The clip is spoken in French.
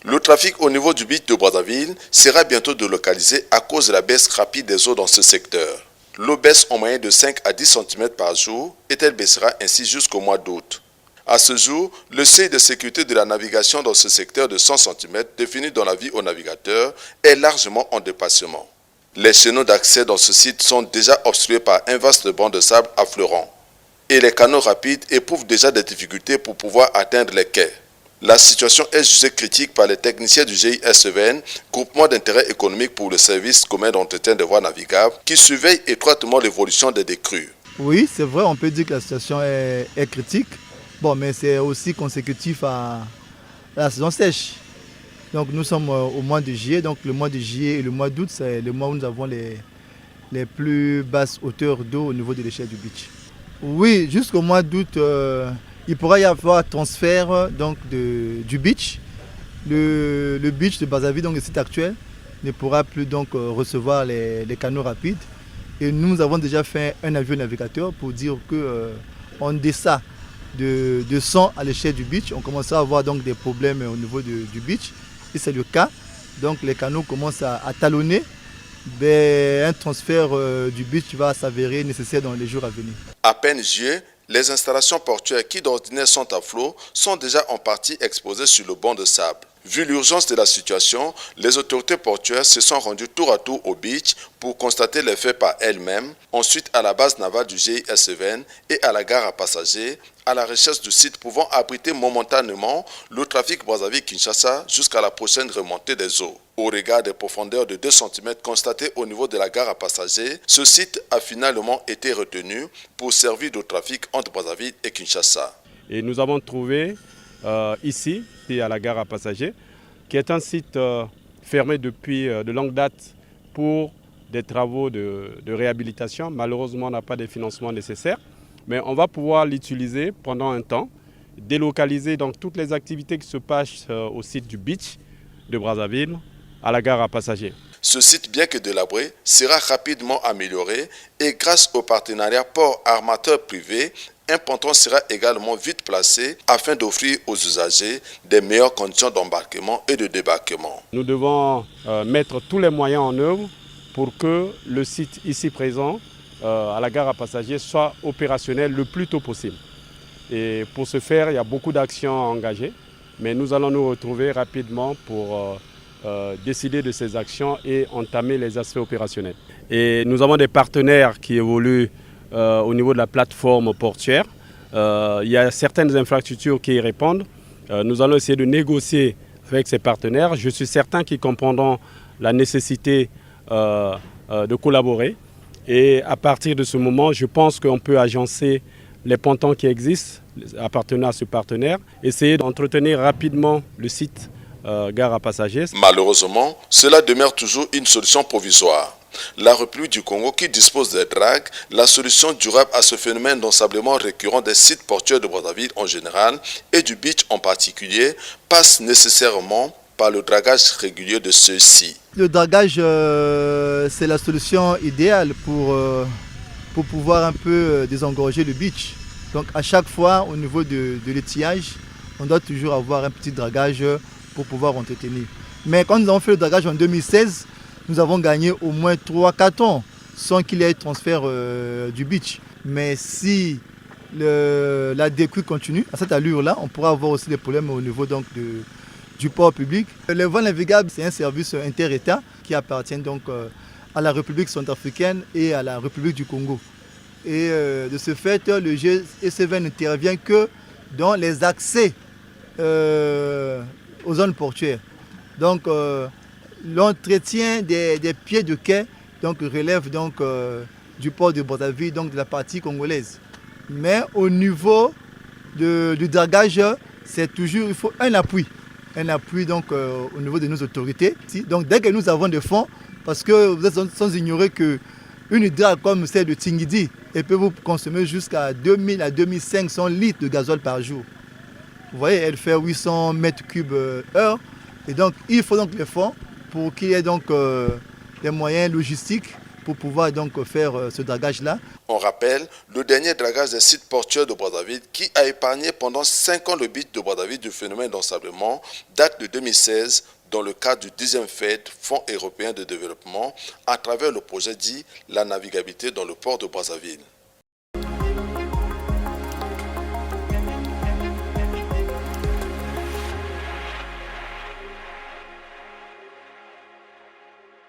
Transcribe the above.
Le trafic au niveau du beach de Brazzaville sera bientôt délocalisé à cause de la baisse rapide des eaux dans ce secteur. L'eau baisse en moyenne de 5 à 10 cm par jour et elle baissera ainsi jusqu'au mois d'août. À ce jour, le seuil de sécurité de la navigation dans ce secteur de 100 cm défini dans l'avis au navigateur est largement en dépassement. Les chenaux d'accès dans ce site sont déjà obstrués par un vaste banc de sable affleurant et les canaux rapides éprouvent déjà des difficultés pour pouvoir atteindre les quais. La situation est jugée critique par les techniciens du GISEVN, groupement d'intérêt économique pour le service commun d'entretien des voies navigables, qui surveille étroitement l'évolution des décrues. Oui, c'est vrai, on peut dire que la situation est critique. Bon, mais c'est aussi consécutif à la saison sèche. Donc nous sommes au mois de juillet, donc le mois de juillet et le mois d'août, c'est le mois où nous avons les plus basses hauteurs d'eau au niveau de l'échelle du beach. Oui, jusqu'au mois d'août, il pourra y avoir transfert donc, du beach. Le beach de Brazzaville, donc le site actuel, ne pourra plus donc recevoir les canaux rapides. Et nous avons déjà fait un avion navigateur pour dire qu'en deçà de 100 à l'échelle du beach, on commence à avoir donc des problèmes au niveau du beach. Et c'est le cas. Donc les canaux commencent à talonner. Un transfert du beach va s'avérer nécessaire dans les jours à venir. À peine juillet, les installations portuaires qui d'ordinaire sont à flot sont déjà en partie exposées sur le banc de sable. Vu l'urgence de la situation, les autorités portuaires se sont rendues tour à tour au beach pour constater les faits par elles-mêmes, ensuite à la base navale du GISEVN et à la gare à passagers, à la recherche du site pouvant abriter momentanément le trafic Brazzaville-Kinshasa jusqu'à la prochaine remontée des eaux. Au regard des profondeurs de 2 cm constatées au niveau de la gare à passagers, ce site a finalement été retenu pour servir de trafic entre Brazzaville et Kinshasa. Et nous avons trouvé ici, à la gare à passagers, qui est un site fermé depuis de longue date pour des travaux de réhabilitation. Malheureusement, on n'a pas de financement nécessaire, mais on va pouvoir l'utiliser pendant un temps, délocaliser donc toutes les activités qui se passent au site du beach de Brazzaville à la gare à passagers. Ce site, bien que délabré, sera rapidement amélioré et grâce au partenariat port-armateur privé, un ponton sera également vite placé afin d'offrir aux usagers des meilleures conditions d'embarquement et de débarquement. Nous devons mettre tous les moyens en œuvre pour que le site ici présent à la gare à passagers soit opérationnel le plus tôt possible. Et pour ce faire, il y a beaucoup d'actions à engager, mais nous allons nous retrouver rapidement pour décider de ces actions et entamer les aspects opérationnels. Et nous avons des partenaires qui évoluent au niveau de la plateforme portuaire. Il y a certaines infrastructures qui y répondent. Nous allons essayer de négocier avec ces partenaires. Je suis certain qu'ils comprendront la nécessité de collaborer. Et à partir de ce moment, je pense qu'on peut agencer les pontons qui existent appartenant à ce partenaire, essayer d'entretenir rapidement le site gare à passagers. Malheureusement, cela demeure toujours une solution provisoire. La République du Congo, qui dispose des dragues, la solution durable à ce phénomène d'ensablement récurrent des sites portuaires de Brazzaville en général et du beach en particulier, passe nécessairement par le dragage régulier de ceux-ci. Le dragage, c'est la solution idéale pour pouvoir un peu désengorger le beach. Donc à chaque fois, au niveau de l'étillage, on doit toujours avoir un petit dragage pour pouvoir entretenir. Mais quand nous avons fait le dragage en 2016, nous avons gagné au moins 3-4 ans sans qu'il y ait transfert du beach. Mais si la décrue continue à cette allure-là, on pourra avoir aussi des problèmes au niveau donc, du port public. Les voies navigables, c'est un service inter-État qui appartient donc à la République centrafricaine et à la République du Congo. Et de ce fait, le GISEVN n'intervient que dans les accès aux zones portuaires. Donc l'entretien des pieds de quai donc, relève donc, du port de Brazzaville, donc de la partie congolaise. Mais au niveau du dragage, c'est toujours, il faut un appui donc, au niveau de nos autorités. Donc dès que nous avons des fonds, parce que vous êtes sans ignorer qu'une drague comme celle de Tingidi, elle peut vous consommer jusqu'à 2000 à 2500 litres de gazole par jour. Vous voyez, elle fait 800 mètres cubes heure. Et donc, il faut donc les fonds pour qu'il y ait donc des moyens logistiques pour pouvoir donc faire ce dragage-là. On rappelle le dernier dragage des sites portuaires de Brazzaville qui a épargné pendant 5 ans le beach de Brazzaville du phénomène d'ensablement date de 2016 dans le cadre du 10e FED, Fonds européen de développement, à travers le projet dit La navigabilité dans le port de Brazzaville.